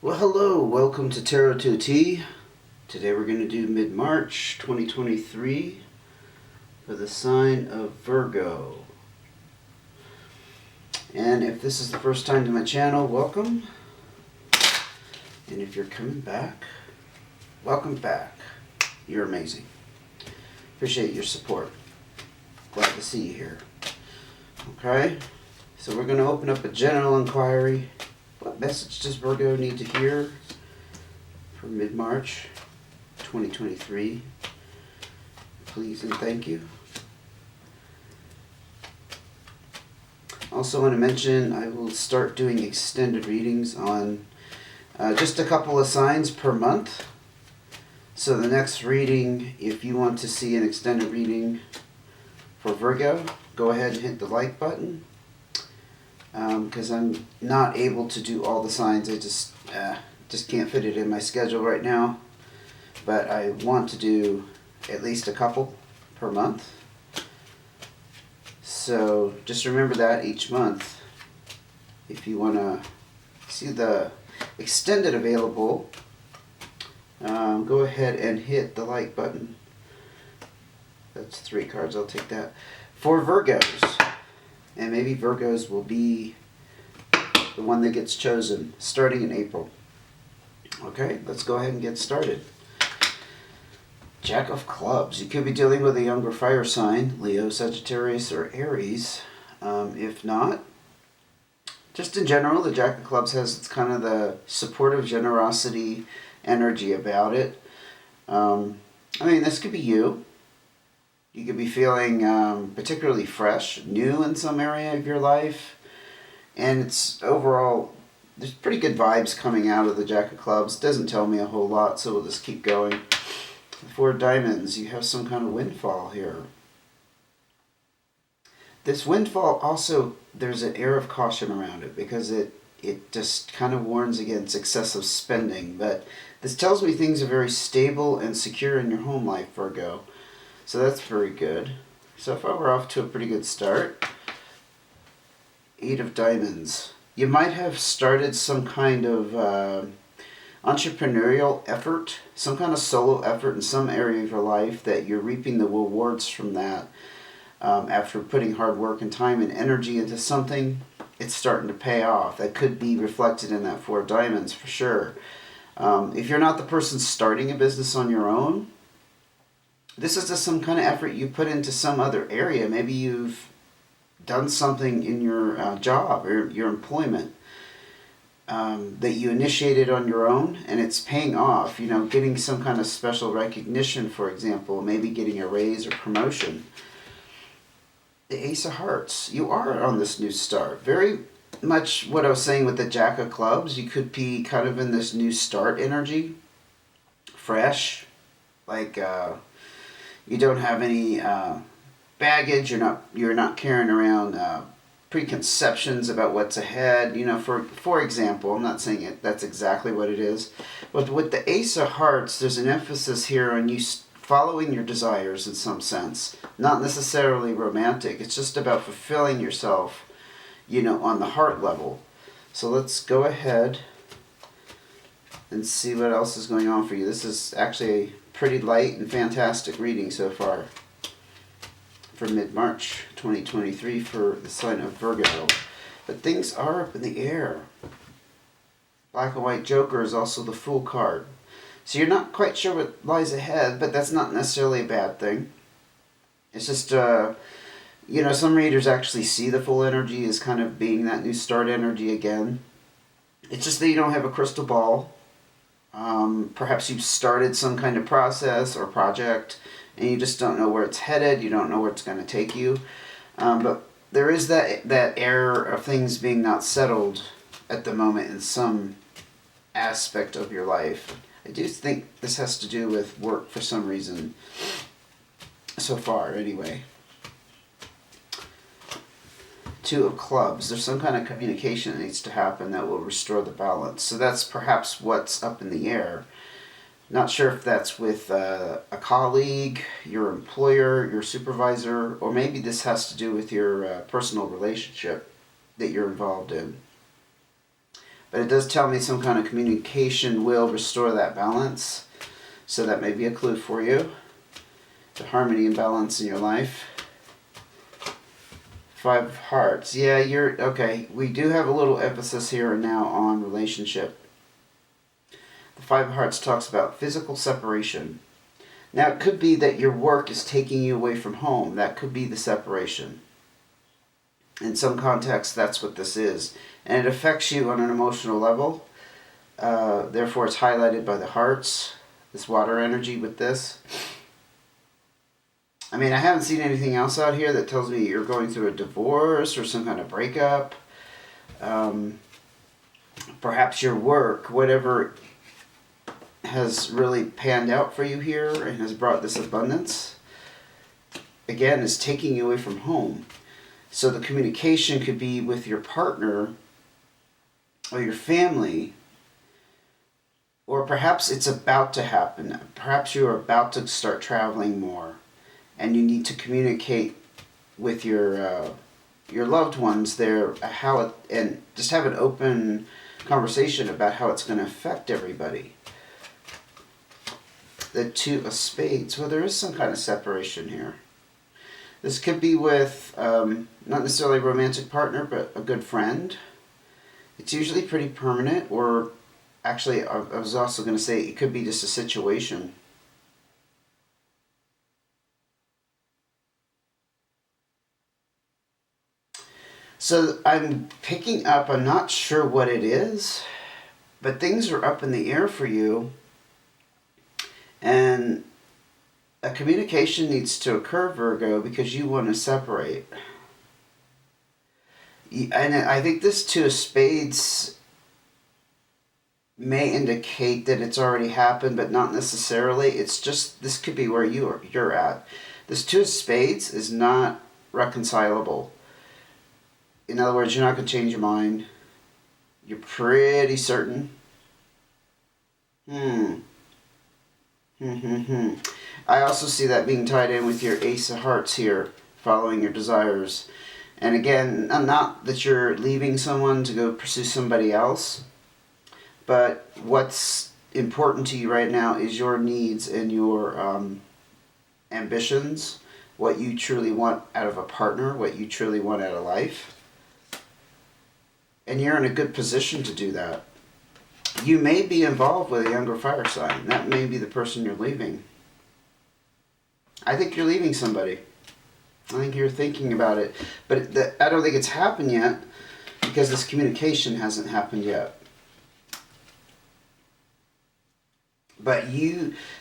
Well, hello, welcome to Tarot 2T. Today we're going to do mid-March 2023 for the sign of Virgo. And if this is the first time to my channel, welcome. And if you're coming back, welcome back. You're amazing. Appreciate your support. Glad to see you here. Okay, so we're going to open up a general inquiry. What message does Virgo need to hear for mid-March 2023? Please and thank you. Also want to mention I will start doing extended readings on just a couple of signs per month. So the next reading, if you want to see an extended reading for Virgo, go ahead and hit the like button. Because I'm not able to do all the signs. I just can't fit it in my schedule right now. But I want to do at least a couple per month. So just remember that each month. If you want to see the extended available, go ahead and hit the like button. That's 3 cards. I'll take that. For Virgos. And maybe Virgos will be the one that gets chosen starting in April. Okay, let's go ahead and get started. Jack of Clubs. You could be dealing with a younger fire sign, Leo, Sagittarius, or Aries. If not, just in general, the Jack of Clubs has it's kind of the supportive generosity energy about it. I mean, this could be you. You could be feeling particularly fresh, new in some area of your life. And it's overall, there's pretty good vibes coming out of the Jack of Clubs. Doesn't tell me a whole lot, so we'll just keep going. The 4 of Diamonds, you have some kind of windfall here. This windfall also, there's an air of caution around it because it just kind of warns against excessive spending. But this tells me things are very stable and secure in your home life, Virgo. So that's very good. So far we're off to a pretty good start. 8 of Diamonds. You might have started some kind of entrepreneurial effort, some kind of solo effort in some area of your life that you're reaping the rewards from that. After putting hard work and time and energy into something, it's starting to pay off. That could be reflected in that 4 of Diamonds for sure. If you're not the person starting a business on your own, this is just some kind of effort you put into some other area. Maybe you've done something in your job or your employment that you initiated on your own, and it's paying off. You know, getting some kind of special recognition, for example, maybe getting a raise or promotion. The Ace of Hearts. You are on this new start. Very much what I was saying with the Jack of Clubs. You could be kind of in this new start energy. Fresh. Like, you don't have any baggage. You're not carrying around preconceptions about what's ahead. You know, for example, I'm not saying that's exactly what it is, but with the Ace of Hearts, there's an emphasis here on you following your desires in some sense. Not necessarily romantic. It's just about fulfilling yourself, you know, on the heart level. So let's go ahead and see what else is going on for you. This is actually a pretty light and fantastic reading so far for mid-March 2023 for the sign of Virgo. But things are up in the air. Black and White Joker is also the Fool card. So you're not quite sure what lies ahead, but that's not necessarily a bad thing. It's just, you know, some readers actually see the Fool energy as kind of being that new start energy again. It's just that you don't have a crystal ball. Perhaps you've started some kind of process or project and you just don't know where it's headed. You don't know where it's going to take you. But there is that air of things being not settled at the moment in some aspect of your life. I do think this has to do with work for some reason. So far, anyway. 2 of Clubs. There's some kind of communication that needs to happen that will restore the balance. So that's perhaps what's up in the air. Not sure if that's with a colleague, your employer, your supervisor, or maybe this has to do with your personal relationship that you're involved in. But it does tell me some kind of communication will restore that balance. So that may be a clue for you. The harmony and balance in your life. 5 of Hearts. Yeah, you're okay. We do have a little emphasis here and now on relationship. The 5 of Hearts talks about physical separation. Now, it could be that your work is taking you away from home. That could be the separation. In some context, that's what this is. And it affects you on an emotional level. Therefore, it's highlighted by the hearts, this water energy with this. I mean, I haven't seen anything else out here that tells me you're going through a divorce or some kind of breakup. Perhaps your work, whatever has really panned out for you here and has brought this abundance, again, is taking you away from home. So the communication could be with your partner or your family, or perhaps it's about to happen. Perhaps you are about to start traveling more, and you need to communicate with your loved ones there and just have an open conversation about how it's going to affect everybody. The 2 of Spades. Well, there is some kind of separation here. This could be with not necessarily a romantic partner, but a good friend. It's usually pretty permanent, or actually, I was also going to say it could be just a situation. So I'm picking up, I'm not sure what it is, but things are up in the air for you. And a communication needs to occur, Virgo, because you want to separate. And I think this 2 of Spades may indicate that it's already happened, but not necessarily. It's just, this could be where you're at. This 2 of Spades is not reconcilable. In other words, you're not going to change your mind. You're pretty certain. I also see that being tied in with your Ace of Hearts here, following your desires. And again, not that you're leaving someone to go pursue somebody else, but what's important to you right now is your needs and your ambitions, what you truly want out of a partner, what you truly want out of life. And you're in a good position to do that. You may be involved with a younger fire sign. That may be the person you're leaving. I think you're leaving somebody. I think you're thinking about it. But I don't think it's happened yet because this communication hasn't happened yet. But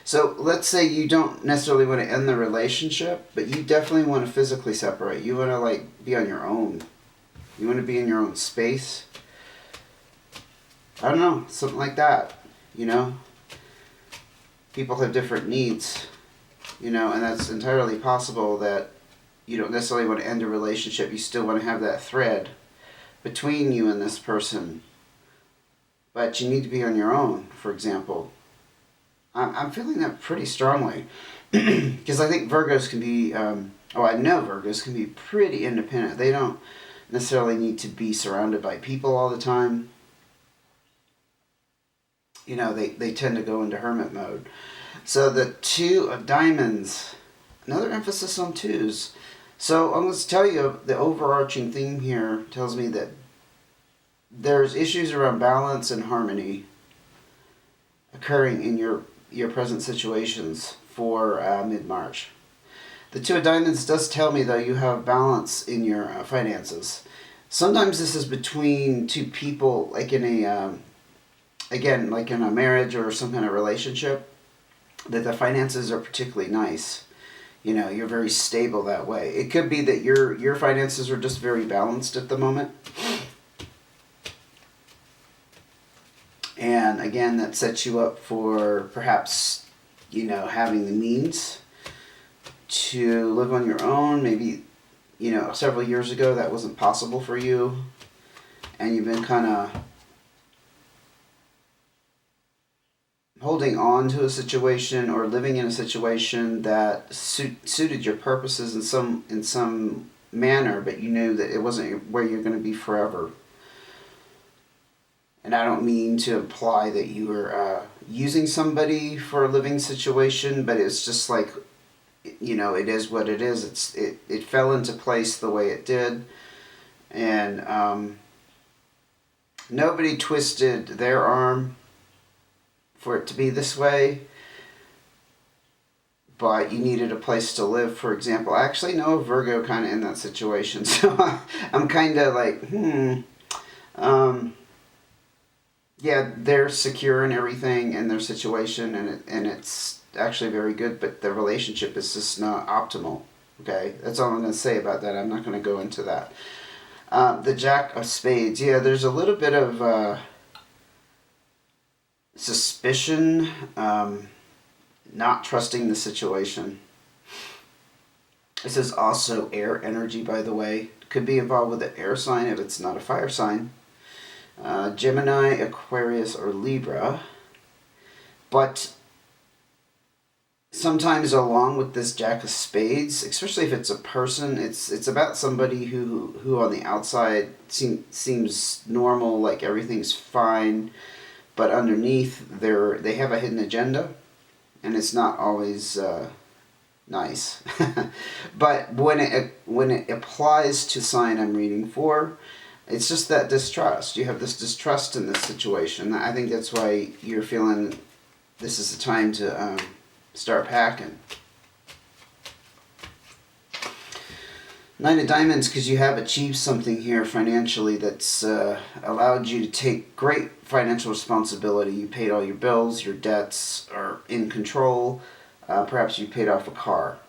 so let's say you don't necessarily want to end the relationship, but you definitely want to physically separate. You want to be on your own. You want to be in your own space. I don't know, something like that, People have different needs, and that's entirely possible that you don't necessarily want to end a relationship. You still want to have that thread between you and this person. But you need to be on your own, for example. I'm feeling that pretty strongly. Because I think Virgos can be, I know Virgos can be pretty independent. They don't necessarily need to be surrounded by people all the time. They tend to go into hermit mode. So the 2 of Diamonds, another emphasis on 2s. So I'm going to tell you the overarching theme here tells me that there's issues around balance and harmony occurring in your present situations for mid-March. The 2 of Diamonds does tell me, though, you have balance in your finances. Sometimes this is between 2 people, like in a... like in a marriage or some kind of relationship, that the finances are particularly nice. You're very stable that way. It could be that your finances are just very balanced at the moment. And again, that sets you up for perhaps, having the means to live on your own. Maybe, several years ago that wasn't possible for you. And you've been kind of holding on to a situation or living in a situation that suited your purposes in some manner, but you knew that it wasn't where you're going to be forever. And I don't mean to imply that you were using somebody for a living situation, but it's just like, it is what it is. It fell into place the way it did, and nobody twisted their arm for it to be this way. But you needed a place to live, for example. I actually know a Virgo kind of in that situation, so I'm kind of like, yeah, they're secure in everything in their situation, and it's actually very good, but the relationship is just not optimal. Okay, that's all I'm going to say about that. I'm not going to go into that. The Jack of Spades, yeah, there's a little bit of suspicion, not trusting the situation. This is also air energy, by the way. Could be involved with an air sign if it's not a fire sign. Gemini, Aquarius, or Libra. But sometimes along with this Jack of Spades, especially if it's a person, it's about somebody who on the outside seems normal, like everything's fine, but underneath they have a hidden agenda, and it's not always nice. But when it applies to sign I'm reading for, it's just that distrust. You have this distrust in this situation. I think that's why you're feeling this is the time to start packing. Nine of Diamonds, because you have achieved something here financially that's allowed you to take great financial responsibility. You paid all your bills, your debts are in control. Perhaps you paid off a car.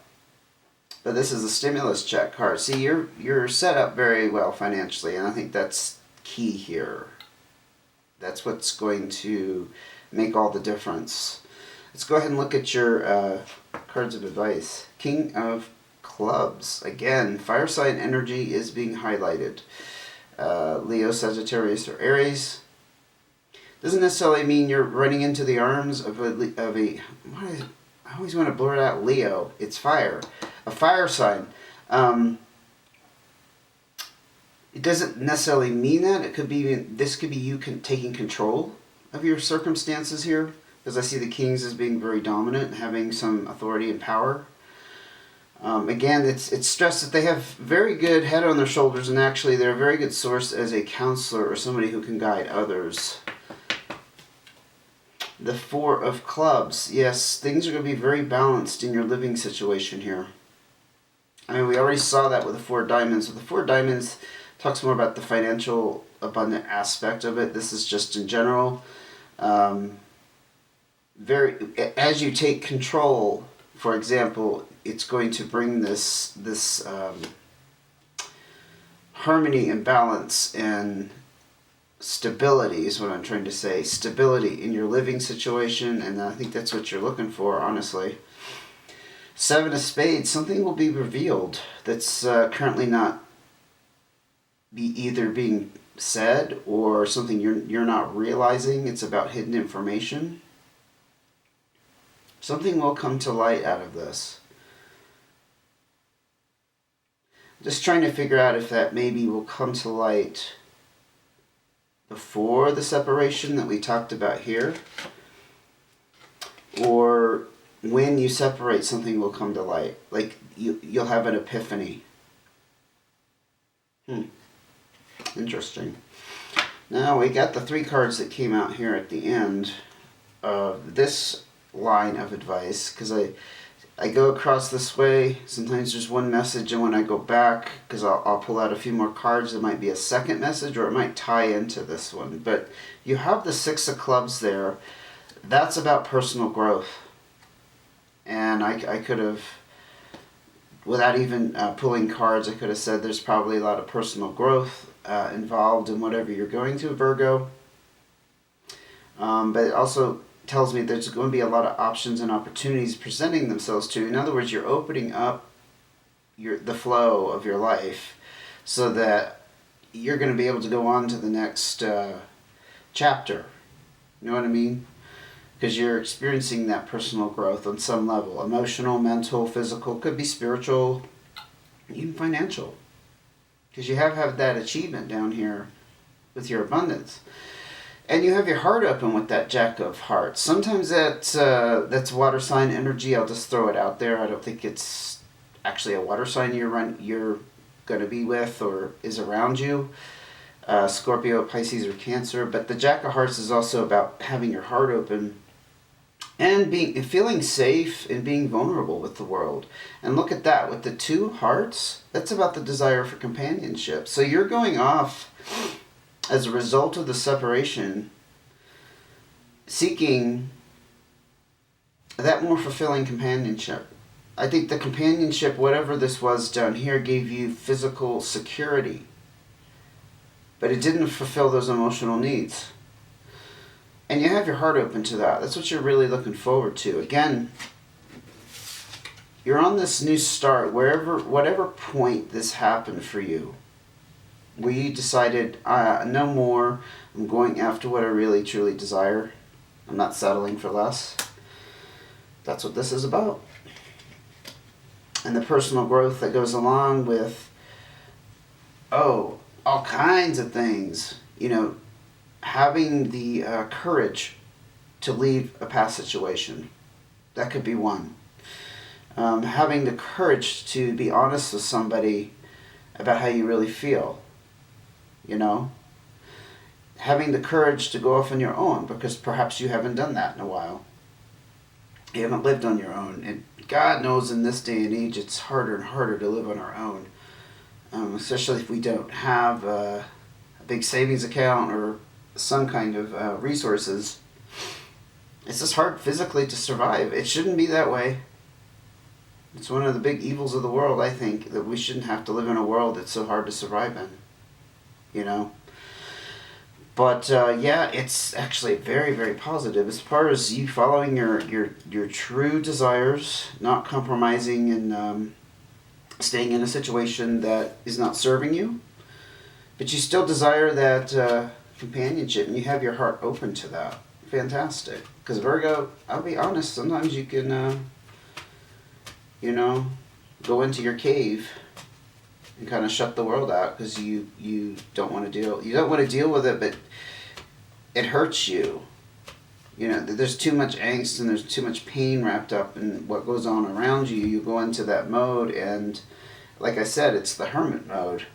But this is a stimulus check card. See, you're set up very well financially, and I think that's key here. That's what's going to make all the difference. Let's go ahead and look at your cards of advice. King of Clubs. Again, fire sign energy is being highlighted. Leo, Sagittarius, or Aries. Doesn't necessarily mean you're running into the arms of a I always want to blurt out Leo. It's fire. A fire sign. It doesn't necessarily mean that. This could be you taking control of your circumstances here, because I see the Kings as being very dominant, having some authority and power. Again, it's stressed that they have very good head on their shoulders, and actually they're a very good source as a counselor or somebody who can guide others. The Four of Clubs. Yes, things are going to be very balanced in your living situation here. I mean, we already saw that with the Four of Diamonds. With the Four of Diamonds, talks more about the financial abundant aspect of it. This is just in general. As you take control, for example, it's going to bring this harmony and balance and stability is what I'm trying to say. Stability in your living situation, and I think that's what you're looking for, honestly. Seven of Spades, something will be revealed that's currently not either being said or something you're not realizing. It's about hidden information. Something will come to light out of this. Just trying to figure out if that maybe will come to light before the separation that we talked about here, or when you separate, something will come to light. Like you'll have an epiphany. Interesting. Now we got the three cards that came out here at the end of this line of advice, because I go across this way. Sometimes there's one message, and when I go back, because I'll pull out a few more cards, there might be a second message, or it might tie into this one. But you have the Six of Clubs there. That's about personal growth. And I could have, without even pulling cards, I could have said there's probably a lot of personal growth involved in whatever you're going to, Virgo. But it also tells me there's going to be a lot of options and opportunities presenting themselves to you. In other words, you're opening up the flow of your life so that you're going to be able to go on to the next chapter. You know what I mean? Because you're experiencing that personal growth on some level. Emotional, mental, physical, could be spiritual, even financial. Because you have that achievement down here with your abundance. And you have your heart open with that Jack of Hearts. Sometimes that's water sign energy. I'll just throw it out there. I don't think it's actually a water sign you're going to be with or is around you. Scorpio, Pisces, or Cancer. But the Jack of Hearts is also about having your heart open and feeling safe and being vulnerable with the world. And look at that, with the two hearts, that's about the desire for companionship. So you're going off as a result of the separation, seeking that more fulfilling companionship. I think the companionship, whatever this was down here, gave you physical security, but it didn't fulfill those emotional needs. And you have your heart open to that. That's what you're really looking forward to. Again, you're on this new start, whatever point this happened for you, where you decided, no more, I'm going after what I really truly desire. I'm not settling for less. That's what this is about. And the personal growth that goes along with, all kinds of things. Having the courage to leave a past situation. That could be one. Having the courage to be honest with somebody about how you really feel. Having the courage to go off on your own, because perhaps you haven't done that in a while. You haven't lived on your own. And God knows in this day and age it's harder and harder to live on our own. Especially if we don't have a big savings account or some kind of resources. It's just hard physically to survive. It shouldn't be that way. It's one of the big evils of the world, I think, that we shouldn't have to live in a world that's so hard to survive in. But it's actually very, very positive as far as you following your true desires, not compromising and staying in a situation that is not serving you, but you still desire that companionship, and you have your heart open to that. Fantastic. Because Virgo, I'll be honest, sometimes you can, go into your cave and kind of shut the world out because you don't want to deal with it, but it hurts you. There's too much angst and there's too much pain wrapped up in what goes on around you. You go into that mode, and like I said, it's the hermit mode.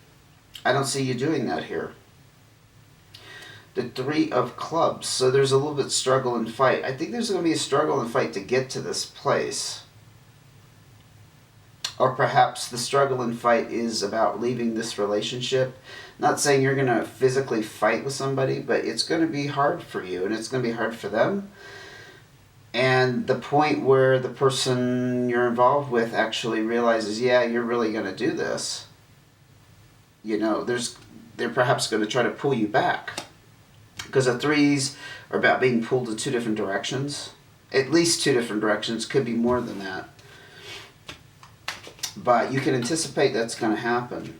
I don't see you doing that here. The Three of Clubs. So there's a little bit struggle and fight. I think there's going to be a struggle and fight to get to this place. Or perhaps the struggle and fight is about leaving this relationship. Not saying you're going to physically fight with somebody, but it's going to be hard for you, and it's going to be hard for them. And the point where the person you're involved with actually realizes, yeah, you're really going to do this. They're perhaps going to try to pull you back. Because the threes are about being pulled in two different directions. At least two different directions. Could be more than that. But you can anticipate that's going to happen.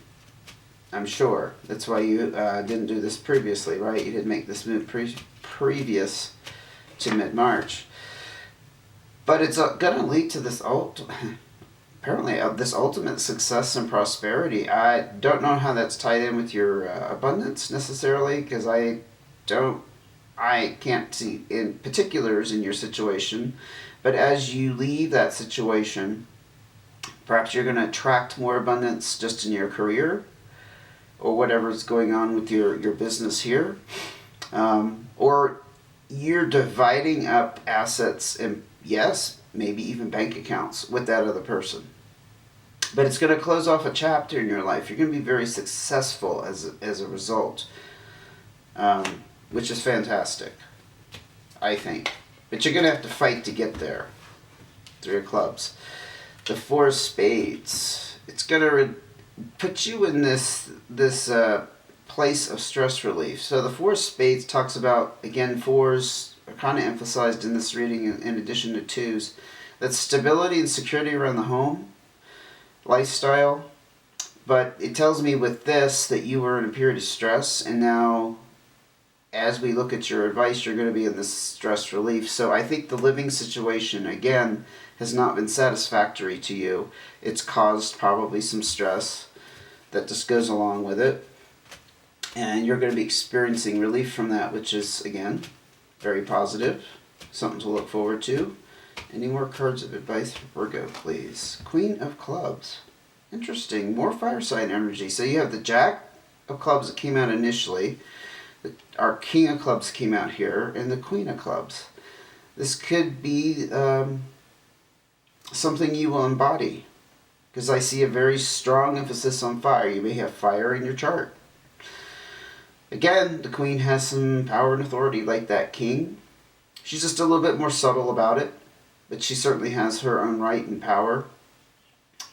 I'm sure. That's why you didn't do this previously, right? You didn't make this move previous to mid-March. But it's going to lead to this apparently this ultimate success and prosperity. I don't know how that's tied in with your abundance necessarily, because I can't see in particulars in your situation. But as you leave that situation, perhaps you're going to attract more abundance just in your career or whatever's going on with your business here. Or you're dividing up assets and, yes, maybe even bank accounts with that other person. But it's going to close off a chapter in your life. You're going to be very successful as a result, which is fantastic, I think. But you're going to have to fight to get there. Three of Clubs. The Four of Spades. It's going to put you in this place of stress relief. So the Four of Spades talks about, again, fours are kind of emphasized in this reading in addition to twos. That's stability and security around the home, lifestyle. But it tells me with this that you were in a period of stress, and now as we look at your advice, you're going to be in this stress relief. So I think the living situation, again, has not been satisfactory to you. It's caused probably some stress that just goes along with it. And you're going to be experiencing relief from that, which is, again, very positive. Something to look forward to. Any more cards of advice for Virgo, please? Queen of Clubs. Interesting. More fire sign energy. So you have the Jack of Clubs that came out initially. Our King of Clubs came out here. And the Queen of Clubs. This could be something you will embody. Because I see a very strong emphasis on fire. You may have fire in your chart. Again, the Queen has some power and authority like that King. She's just a little bit more subtle about it. But she certainly has her own right and power.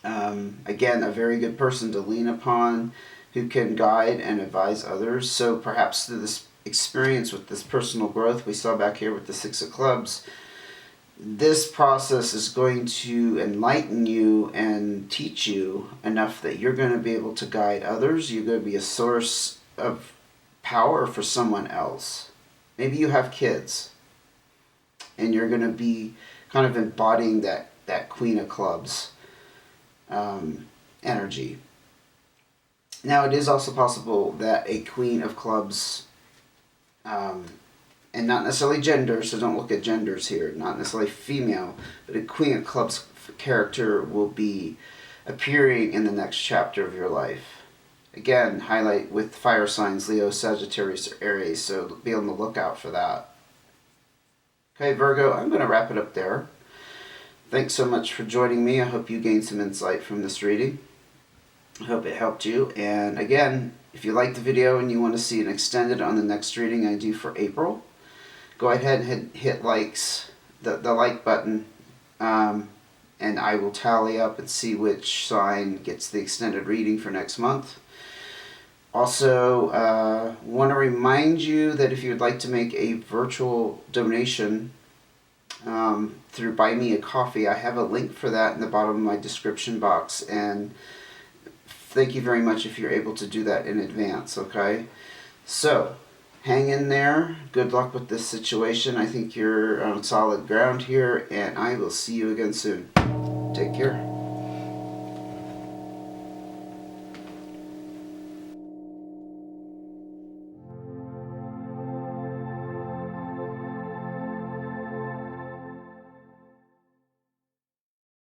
Again, a very good person to lean upon, who can guide and advise others. So perhaps through this experience with this personal growth we saw back here with the Six of Clubs, this process is going to enlighten you and teach you enough that you're going to be able to guide others. You're going to be a source of power for someone else. Maybe you have kids, and you're going to be kind of embodying that Queen of Clubs energy. Now, it is also possible that a Queen of Clubs, and not necessarily gender, so don't look at genders here, not necessarily female, but a Queen of Clubs character will be appearing in the next chapter of your life. Again, highlight with fire signs, Leo, Sagittarius, or Aries, so be on the lookout for that. Okay, Virgo, I'm going to wrap it up there. Thanks so much for joining me. I hope you gained some insight from this reading. I hope it helped you. And again, if you liked the video and you want to see an extended on the next reading I do for April, go ahead and hit likes, the like button, and I will tally up and see which sign gets the extended reading for next month. Also, want to remind you that if you would like to make a virtual donation through Buy Me a Coffee, I have a link for that in the bottom of my description box, and thank you very much if you're able to do that in advance, okay? So, hang in there. Good luck with this situation. I think you're on solid ground here, and I will see you again soon. Take care.